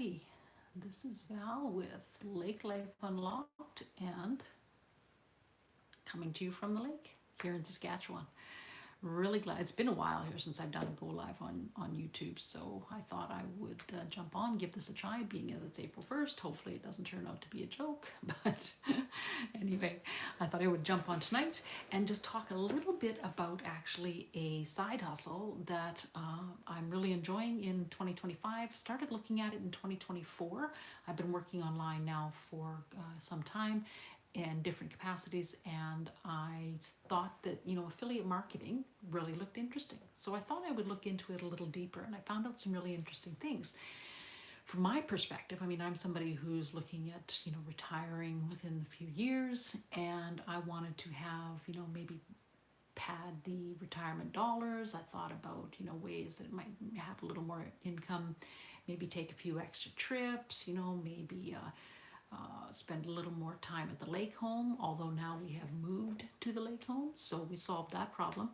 everybody. This is Val with Lake Life Unlocked and coming to you from the lake here in Saskatchewan. Really glad it's been a while here since I've done a go live on YouTube, so I thought I would jump on, give this a try, being as it's April 1st. Hopefully it doesn't turn out to be a joke, but anyway, I thought I would jump on tonight and just talk a little bit about actually a side hustle that I'm really enjoying in 2025. Started looking at it in 2024. I've been working online now for some time in different capacities, and I thought that affiliate marketing really looked interesting, so I thought I would look into it a little deeper, and I found out some really interesting things. From my perspective, I mean, I'm somebody who's looking at retiring within a few years, and I wanted to have maybe pad the retirement dollars. I thought about ways that it might have a little more income, maybe take a few extra trips, maybe spend a little more time at the lake home, although now we have moved to the lake home, so we solved that problem.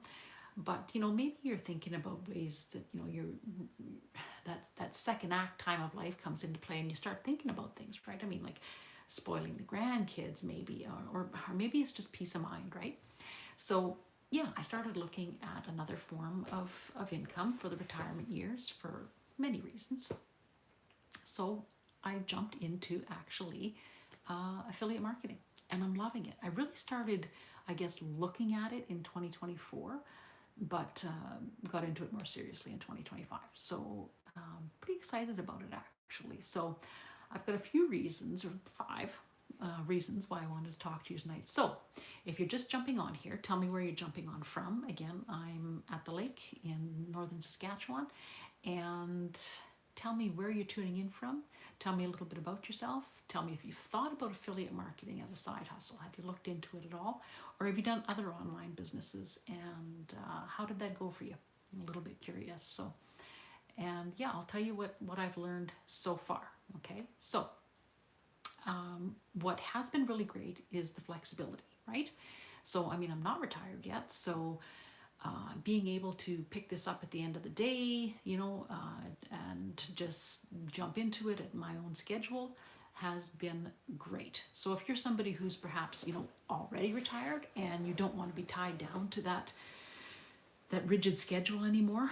But maybe you're thinking about ways that you're that second act time of life comes into play, and you start thinking about things, right? I mean, like spoiling the grandkids maybe, or maybe it's just peace of mind, right? So yeah, I started looking at another form of income for the retirement years for many reasons. So I jumped into actually affiliate marketing, and I'm loving it. I really started, I guess, looking at it in 2024, but got into it more seriously in 2025. So pretty excited about it actually. So I've got a few reasons, or five reasons why I wanted to talk to you tonight. So if you're just jumping on here, tell me where you're jumping on from. Again, I'm at the lake in northern Saskatchewan, and tell me where you're tuning in from. Tell me a little bit about yourself. Tell me if you've thought about affiliate marketing as a side hustle. Have you looked into it at all? Or have you done other online businesses? And how did that go for you? I'm a little bit curious. So, and yeah, I'll tell you what I've learned so far. Okay, so what has been really great is the flexibility, right? So, I mean, I'm not retired yet, so being able to pick this up at the end of the day, and just jump into it at my own schedule has been great. So if you're somebody who's perhaps, already retired and you don't want to be tied down to that rigid schedule anymore,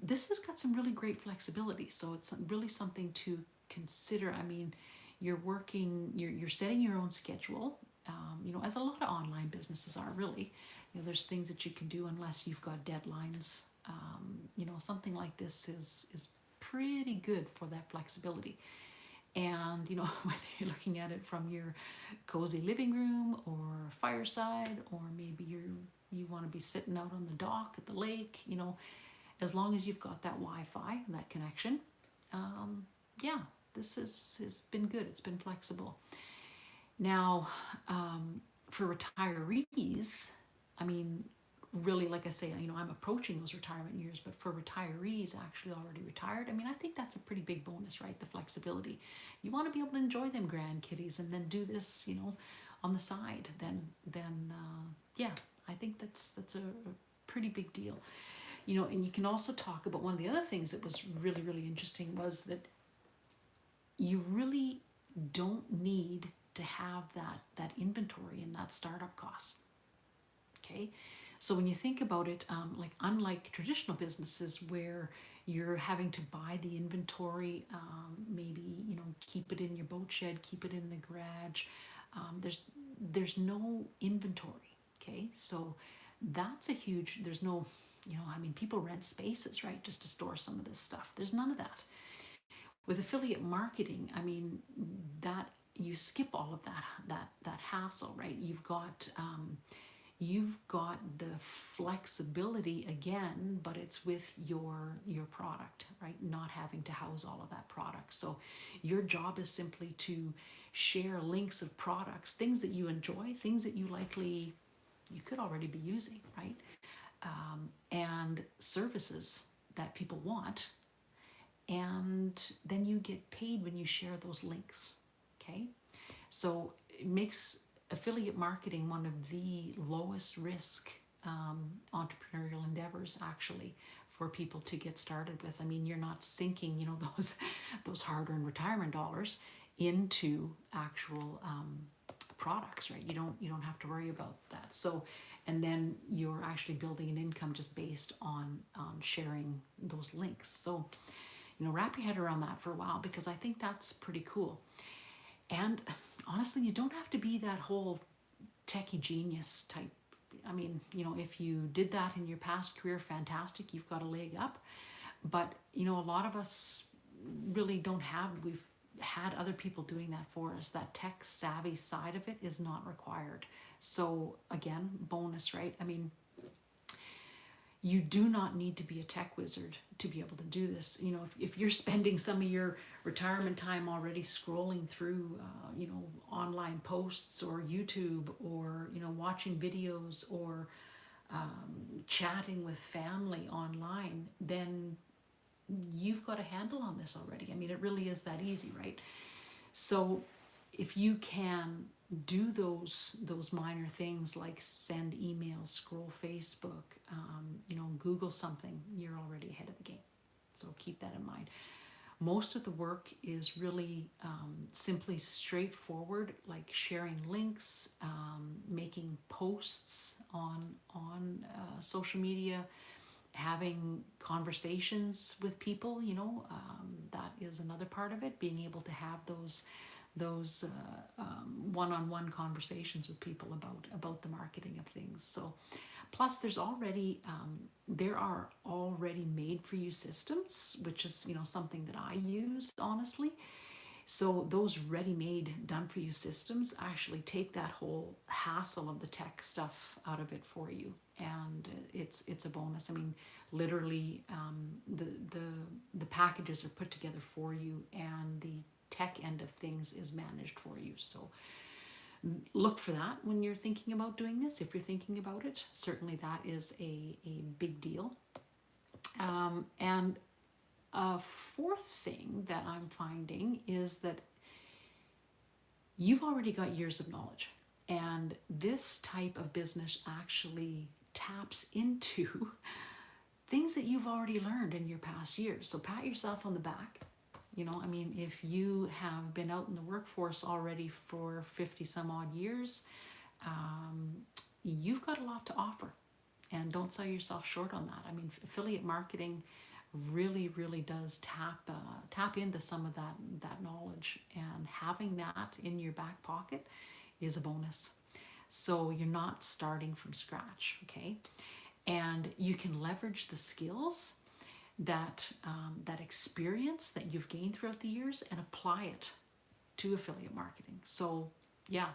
this has got some really great flexibility. So it's really something to consider. I mean, you're setting your own schedule, as a lot of online businesses are really. There's things that you can do unless you've got deadlines. Something like this is pretty good for that flexibility. And whether you're looking at it from your cozy living room or fireside, or maybe you want to be sitting out on the dock at the lake, as long as you've got that Wi-Fi and that connection, yeah, this has been good. It's been flexible. Now, for retirees, I mean, really, like I say, I'm approaching those retirement years, but for retirees actually already retired, I mean, I think that's a pretty big bonus, right? The flexibility. You want to be able to enjoy them grandkiddies and then do this, on the side. Then yeah, I think that's a pretty big deal. And you can also talk about one of the other things that was really, really interesting was that you really don't need to have that inventory and that startup cost. Okay, so when you think about it, like unlike traditional businesses where you're having to buy the inventory, maybe keep it in your boat shed, keep it in the garage. There's no inventory. Okay, so that's a huge. There's no, I mean, people rent spaces, right, just to store some of this stuff. There's none of that. With affiliate marketing, I mean, that you skip all of that hassle, right? You've got the flexibility again, but it's with your product, right? Not having to house all of that product. So your job is simply to share links of products, things that you enjoy, things that you could already be using, right? And services that people want. And then you get paid when you share those links, okay? So it makes affiliate marketing one of the lowest risk entrepreneurial endeavors actually for people to get started with. I mean, you're not sinking, those hard-earned retirement dollars into actual products, right? You don't have to worry about that. So, and then you're actually building an income just based on sharing those links. So, wrap your head around that for a while, because I think that's pretty cool. And honestly, you don't have to be that whole techie genius type. I mean, if you did that in your past career, fantastic, you've got a leg up. But, a lot of us really don't have, we've had other people doing that for us. That tech savvy side of it is not required. So again, bonus, right? I mean, you do not need to be a tech wizard to be able to do this. If you're spending some of your retirement time already scrolling through, online posts or YouTube, or, watching videos, or chatting with family online, then you've got a handle on this already. I mean, it really is that easy, right? So if you can do those minor things like send emails, scroll Facebook, Google something, you're already ahead of the game. So keep that in mind. Most of the work is really simply straightforward, like sharing links, making posts on social media, having conversations with people. That is another part of it, being able to have those one-on-one conversations with people about the marketing of things. So plus there are already made for you systems, which is something that I use, honestly. So those ready-made, done for you systems actually take that whole hassle of the tech stuff out of it for you, and it's a bonus. I mean, literally, the packages are put together for you, and the tech end of things is managed for you. So look for that when you're thinking about doing this. If you're thinking about it, certainly that is a big deal. And a fourth thing that I'm finding is that you've already got years of knowledge, and this type of business actually taps into things that you've already learned in your past years. So pat yourself on the back. I mean, if you have been out in the workforce already for 50 some odd years, you've got a lot to offer, and don't sell yourself short on that. I mean, affiliate marketing really does tap into some of that knowledge, and having that in your back pocket is a bonus. So you're not starting from scratch, okay? And you can leverage the skills, that experience that you've gained throughout the years, and apply it to affiliate marketing. So yeah,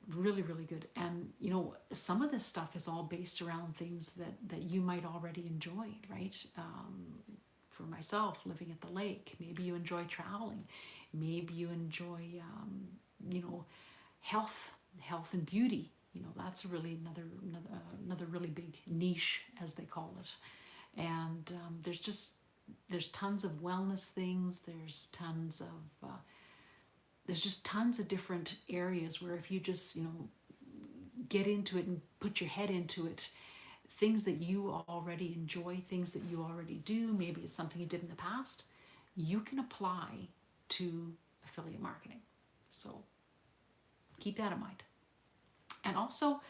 really good. And some of this stuff is all based around things that you might already enjoy, right? For myself, living at the lake, maybe you enjoy traveling, maybe you enjoy health and beauty. That's really another really big niche, as they call it. And there's tons of wellness things. There's just tons of different areas where if you just get into it and put your head into it, things that you already enjoy, things that you already do, maybe it's something you did in the past, you can apply to affiliate marketing. So keep that in mind. And also,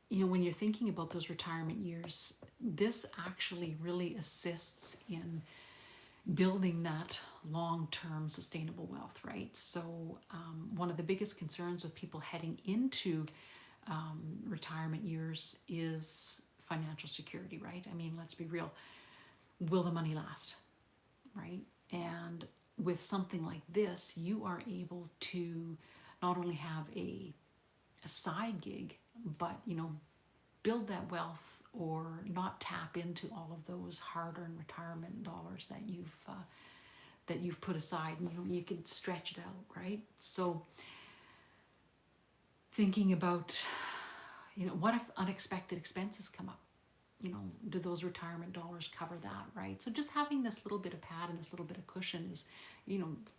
when you're thinking about those retirement years, this actually really assists in building that long-term sustainable wealth, right? So one of the biggest concerns with people heading into retirement years is financial security, right? I mean, let's be real. Will the money last, right? And with something like this, you are able to not only have a side gig, but build that wealth, or not tap into all of those hard-earned retirement dollars that you've put aside, and you can stretch it out, right? So thinking about what if unexpected expenses come up? Do those retirement dollars cover that, right? So just having this little bit of pad and this little bit of cushion is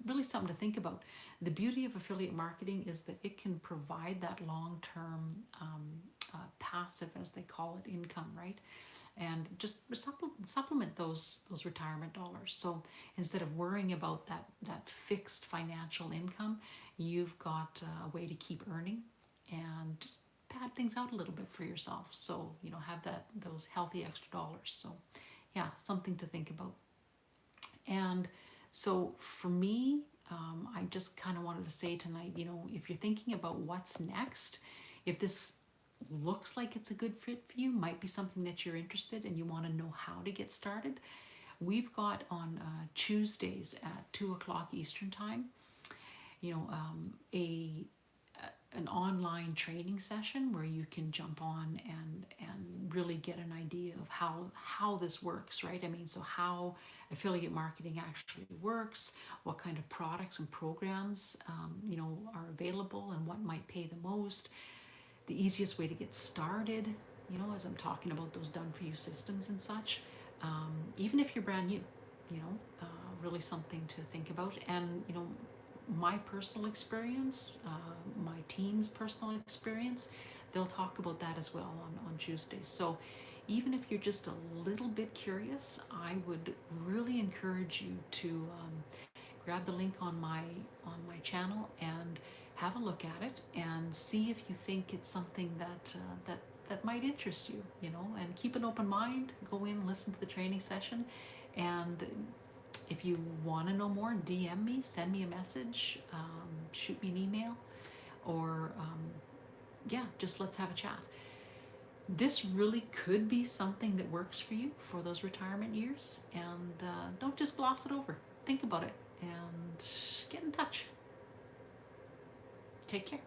really something to think about. The beauty of affiliate marketing is that it can provide that long-term passive, as they call it, income, right? and just supplement those retirement dollars. So instead of worrying about that fixed financial income, you've got a way to keep earning and just pad things out a little bit for yourself. So have those healthy extra dollars. So yeah, something to think about. And so for me, I just kind of wanted to say tonight, if you're thinking about what's next, if this looks like it's a good fit for you, might be something that you're interested in and you want to know how to get started, we've got on Tuesdays at 2 o'clock Eastern time, a an online training session where you can jump on and really get an idea of how this works, right? I mean, so how affiliate marketing actually works, what kind of products and programs are available, and what might pay the most, the easiest way to get started, as I'm talking about those done for you systems and such, even if you're brand new, really something to think about. And my personal experience, my team's personal experience, they'll talk about that as well on Tuesdays. So even if you're just a little bit curious, I would really encourage you to grab the link on my channel and have a look at it and see if you think it's something that might interest you, and keep an open mind. Go in, listen to the training session, and if you want to know more, DM me, send me a message, shoot me an email, or just let's have a chat. This really could be something that works for you for those retirement years, and don't just gloss it over. Think about it and get in touch. Take care.